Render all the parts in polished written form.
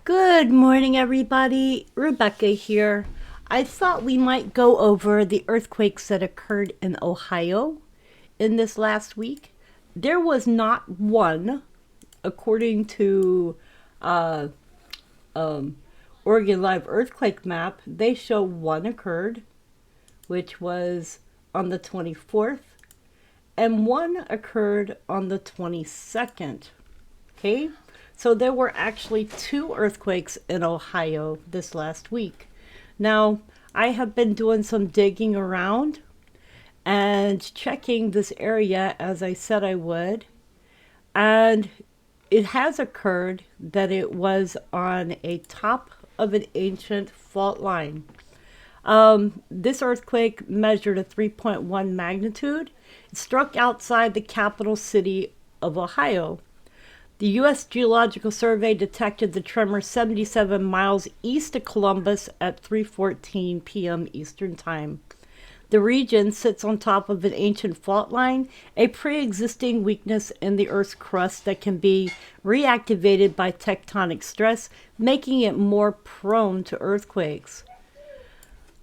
Good morning, everybody. Rebecca here. I thought we might go over the earthquakes that occurred in Ohio in this last week. There was not one, according to uh, um, Oregon Live Earthquake Map. They show one occurred, which was on the 24th, and one occurred on the 22nd. Okay, so there were actually two earthquakes in Ohio this last week. Now, I have been doing some digging around and checking this area as I said I would, and it has occurred that it was on a top of an ancient fault line. This earthquake measured a 3.1 magnitude. It struck outside the capital city of Ohio. The U.S. Geological Survey detected the tremor 77 miles east of Columbus at 3:14 p.m. Eastern Time. The region sits on top of an ancient fault line, a pre-existing weakness in the Earth's crust that can be reactivated by tectonic stress, making it more prone to earthquakes.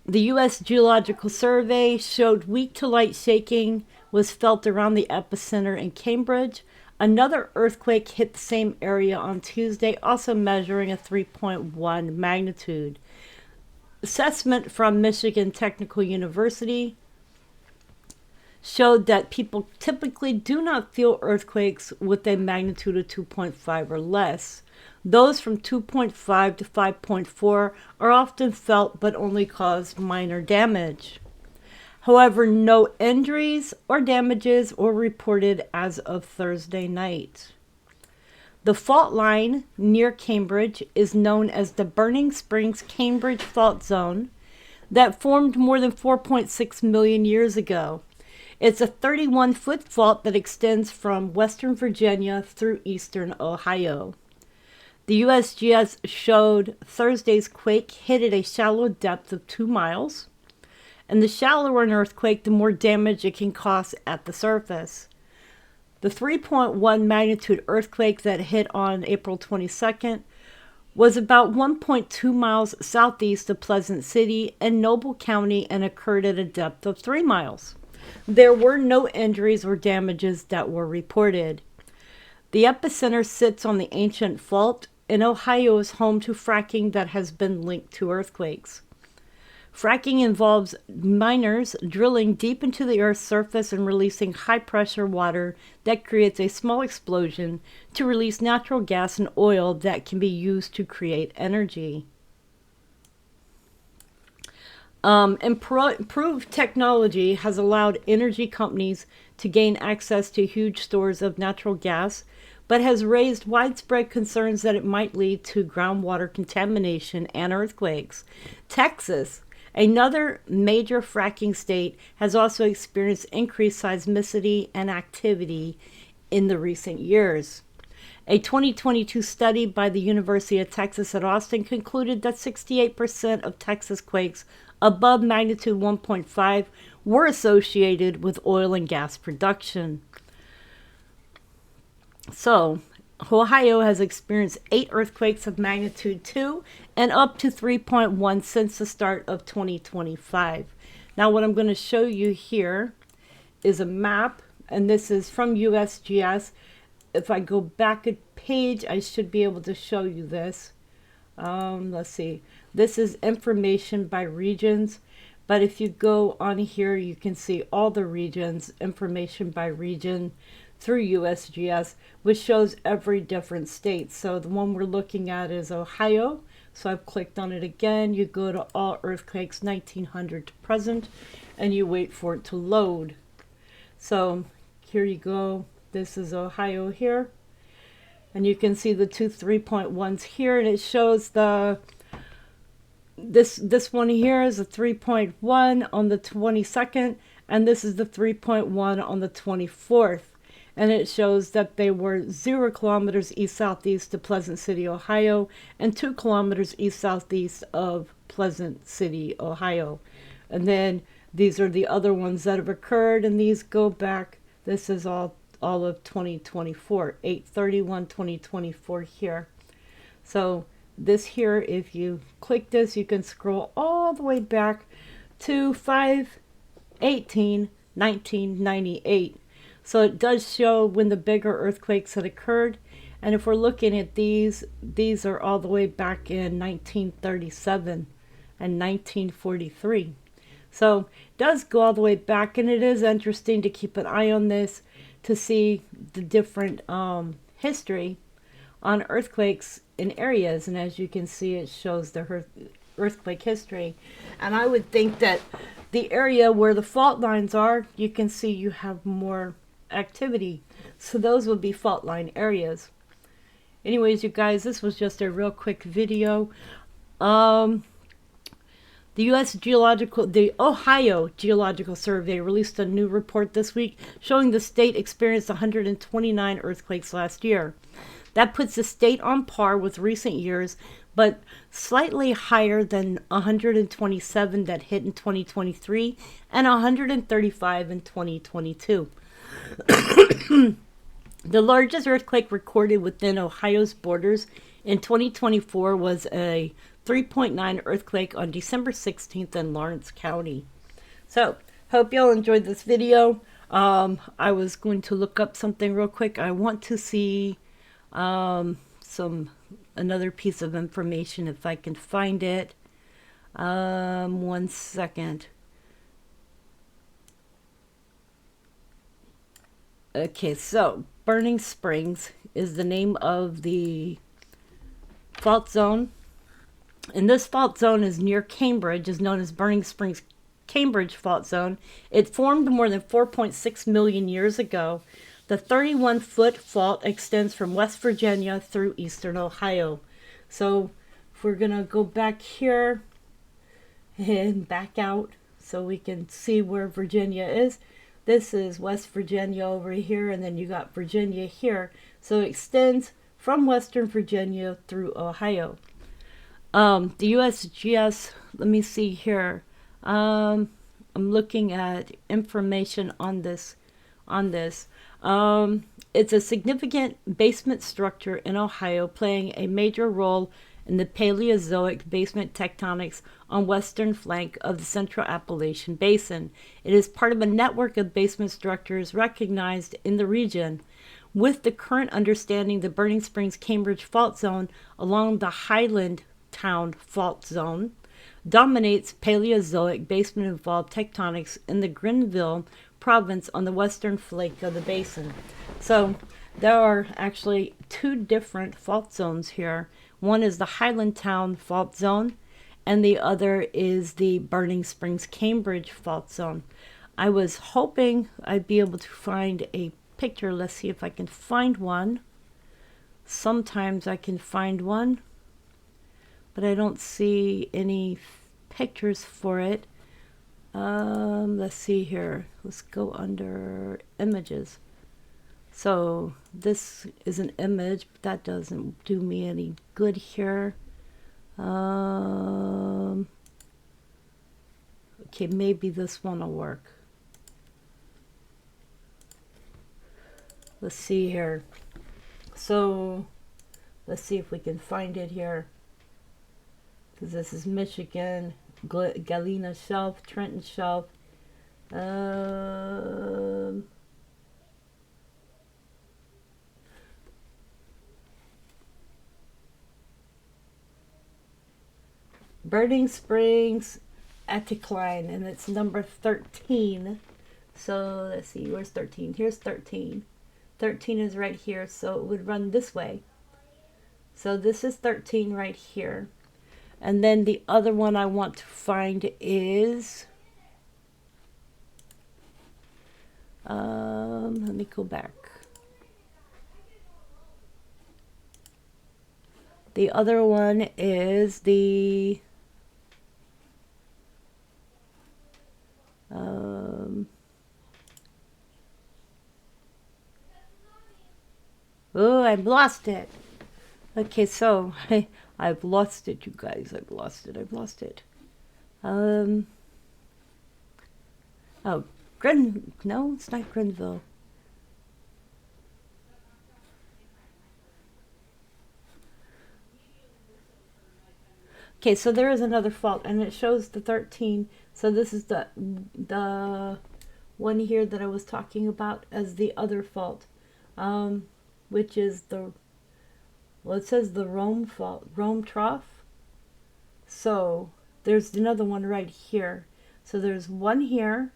The U.S. Geological Survey showed weak to light shaking was felt around the epicenter in Cambridge. Another earthquake hit the same area on Tuesday, also measuring a 3.1 magnitude. Assessment from Michigan Technical University showed that people typically do not feel earthquakes with a magnitude of 2.5 or less. Those from 2.5 to 5.4 are often felt but only cause minor damage. However, no injuries or damages were reported as of Thursday night. The fault line near Cambridge is known as the Burning Springs Cambridge Fault Zone that formed more than 4.6 million years ago. It's a 31-foot fault that extends from western Virginia through eastern Ohio. The USGS showed Thursday's quake hit at a shallow depth of 2 miles. And the shallower an earthquake, the more damage it can cause at the surface. The 3.1 magnitude earthquake that hit on April 22nd was about 1.2 miles southeast of Pleasant City and Noble County and occurred at a depth of 3 miles. There were no injuries or damages that were reported. The epicenter sits on the ancient fault, and Ohio is home to fracking that has been linked to earthquakes. Fracking involves miners drilling deep into the Earth's surface and releasing high-pressure water that creates a small explosion to release natural gas and oil that can be used to create energy. Improved technology has allowed energy companies to gain access to huge stores of natural gas, but has raised widespread concerns that it might lead to groundwater contamination and earthquakes. Texas, another major fracking state, has also experienced increased seismicity and activity in the recent years. A 2022 study by the University of Texas at Austin concluded that 68% of Texas quakes above magnitude 1.5 were associated with oil and gas production. So, Ohio has experienced 8 earthquakes of magnitude 2 and up to 3.1 since the start of 2025. Now, what I'm going to show you here is a map, and this is from USGS. If I go back a page, I should be able to show you this. Let's see. This is information by regions, but if you go on here, you can see all the regions, information by region through USGS, which shows every different state. So the one we're looking at is Ohio. So I've clicked on it again. You go to all earthquakes 1900 to present, and you wait for it to load. So here you go. This is Ohio here. And you can see the two 3.1s here, and it shows this one here is a 3.1 on the 22nd, and this is the 3.1 on the 24th. And it shows that they were 0 kilometers east-southeast of Pleasant City, Ohio, and 2 kilometers east-southeast of Pleasant City, Ohio. And then these are the other ones that have occurred, and these go back. This is all of 2024, 8/31/2024 here. So this here, if you click this, you can scroll all the way back to 5/18, 1998. So it does show when the bigger earthquakes had occurred. And if we're looking at these are all the way back in 1937 and 1943. So it does go all the way back, and it is interesting to keep an eye on this to see the different history on earthquakes in areas. And as you can see, it shows the earthquake history. And I would think that the area where the fault lines are, you can see you have more activity. So those would be fault line areas. Anyways, you guys, this was just a real quick video. The Ohio Geological Survey released a new report this week showing the state experienced 129 earthquakes last year. That puts the state on par with recent years, but slightly higher than 127 that hit in 2023 and 135 in 2022. The largest earthquake recorded within Ohio's borders in 2024 was a 3.9 earthquake on December 16th in Lawrence County. So, hope y'all enjoyed this video. I was going to look up something real quick. I want to see another piece of information if I can find it. 1 second. Okay, so Burning Springs is the name of the fault zone. And this fault zone is near Cambridge, is known as Burning Springs Cambridge Fault Zone. It formed more than 4.6 million years ago. The 31-foot fault extends from West Virginia through eastern Ohio. So if we're going to go back here and back out so we can see where Virginia is. This is West Virginia over here, and then you got Virginia here. So it extends from Western Virginia through Ohio. The USGS, let me see here. I'm looking at information on this. It's a significant basement structure in Ohio, playing a major role in the Paleozoic basement tectonics on western flank of the Central Appalachian Basin. It is part of a network of basement structures recognized in the region. With the current understanding, the Burning Springs Cambridge Fault Zone along the Highland Town Fault Zone dominates Paleozoic basement-involved tectonics in the Grenville province on the western flank of the basin. So there are actually two different fault zones here. One is the Highland Town Fault Zone, and the other is the Burning Springs Cambridge Fault Zone. I was hoping I'd be able to find a picture. Let's see if I can find one. Sometimes I can find one, but I don't see any pictures for it. Let's see here. Let's go under images. So this is an image, but that doesn't do me any good here. Okay, maybe this one will work. Let's see here. So let's see if we can find it here. Because this is Michigan, Galena Shelf, Trenton Shelf. Burning Springs Anticline, and it's number 13. So let's see, where's 13? Here's 13. 13 is right here, so it would run this way. So this is 13 right here. And then the other one I want to find is, let me go back. The other one is the, oh, I've lost it. Okay, so I've lost it, you guys. I've lost it. Oh, no, it's not Grenville. Okay, so there is another fault, and it shows the 13. So this is the one here that I was talking about as the other fault, which is well, it says the Rome fault, Rome trough. So there's another one right here. So there's one here.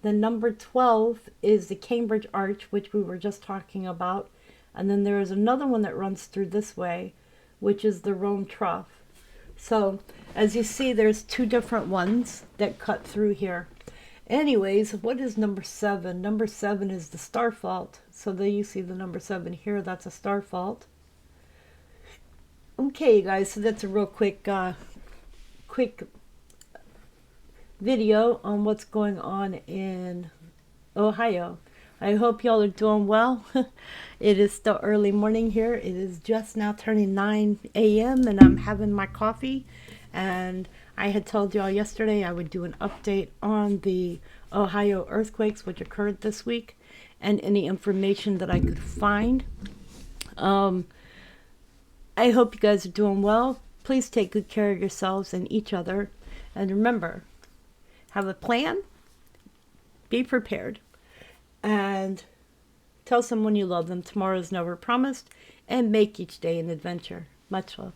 Then number 12 is the Cambridge Arch, which we were just talking about. And then there is another one that runs through this way, which is the Rome trough. So as you see, there's two different ones that cut through here. Anyways, what is number 7? Number 7 is the star fault. So there you see the number 7 here. That's a star fault. Okay, guys, so that's a real quick video on what's going on in Ohio. I hope y'all are doing well. It is still early morning here. It is just now turning 9 a.m. and I'm having my coffee. And I had told y'all yesterday I would do an update on the Ohio earthquakes which occurred this week and any information that I could find. I hope you guys are doing well. Please take good care of yourselves and each other. And remember, have a plan, be prepared, and tell someone you love them. Tomorrow is never promised, and make each day an adventure. Much love.